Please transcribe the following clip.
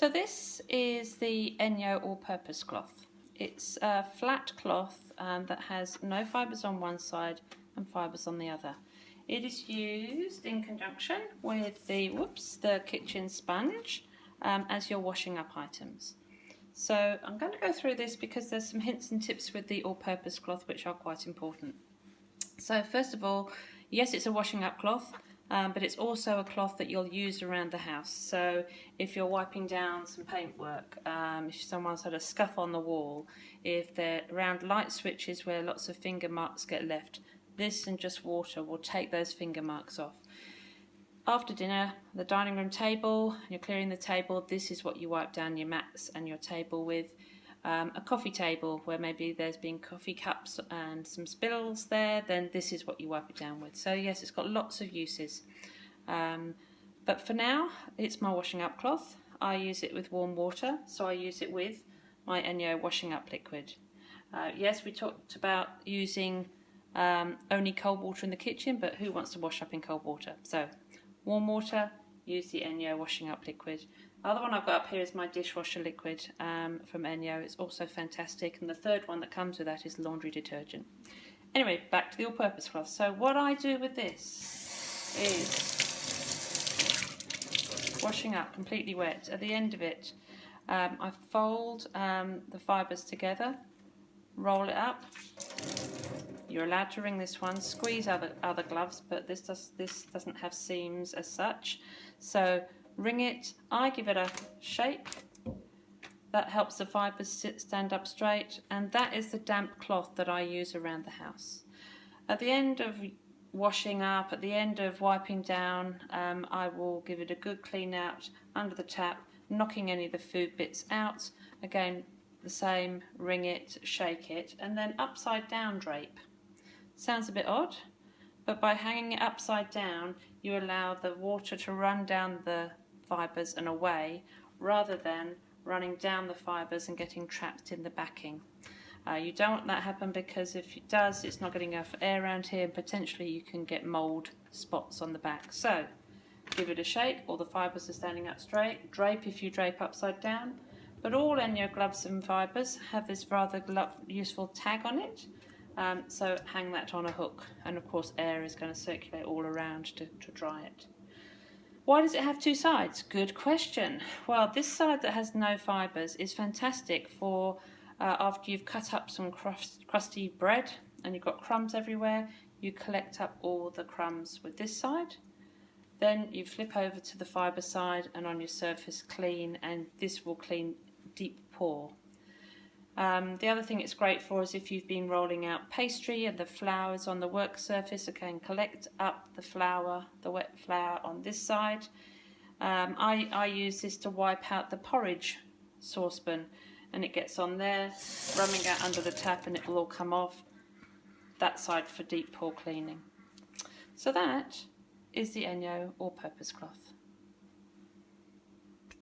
So this is the ENJO All Purpose Cloth. It's a flat cloth that has no fibres on one side and fibres on the other. It is used in conjunction with the kitchen sponge as you're washing up items. So I'm going to go through this because there's some hints and tips with the all-purpose cloth which are quite important. So first of all, yes, it's a washing up cloth, but it's also a cloth that you'll use around the house. So if you're wiping down some paintwork, if someone's had a scuff on the wall, if they're around light switches where lots of finger marks get left, this and just water will take those finger marks off. After dinner, the dining room table, you're clearing the table, this is what you wipe down your mats and your table with. A coffee table where maybe there's been coffee cups and some spills there, then this is what you wipe it down with. So yes, it's got lots of uses. But for now, it's my washing up cloth. I use it with warm water, so I use it with my ENJO washing up liquid. Yes, we talked about using only cold water in the kitchen, but who wants to wash up in cold water? So warm water, use the ENJO washing up liquid. The other one I've got up here is my dishwasher liquid from ENJO. It's also fantastic. And the third one that comes with that is laundry detergent. Anyway, back to the all-purpose cloth. So what I do with this is washing up completely wet. At the end of it, I fold the fibres together, roll it up. You're allowed to wring this one, squeeze other gloves, but this doesn't have seams as such. So wring it, I give it a shake, that helps the fibres stand up straight, and that is the damp cloth that I use around the house. At the end of washing up, at the end of wiping down, I will give it a good clean out under the tap, knocking any of the food bits out. Again, the same, wring it, shake it, and then upside down drape. Sounds a bit odd, but by hanging it upside down, you allow the water to run down the fibres and away, rather than running down the fibres and getting trapped in the backing. You don't want that to happen, because if it does, it's not getting enough air around here, and potentially you can get mould spots on the back. So give it a shake, all the fibres are standing up straight. Drape if you drape upside down, but all ENJO gloves and fibres have this rather useful tag on it. So hang that on a hook, and of course air is going to circulate all around to dry it. Why does it have two sides? Good question. Well, this side that has no fibres is fantastic for after you've cut up some crusty bread and you've got crumbs everywhere, you collect up all the crumbs with this side. Then you flip over to the fibre side, and on your surface clean, and this will clean deep pore. The other thing it's great for is if you've been rolling out pastry and the flour is on the work surface, again, collect up the flour, the wet flour on this side. I use this to wipe out the porridge saucepan, and it gets on there, rubbing out under the tap, and it will all come off. That side for deep pore cleaning. So that is the ENJO All Purpose Cloth.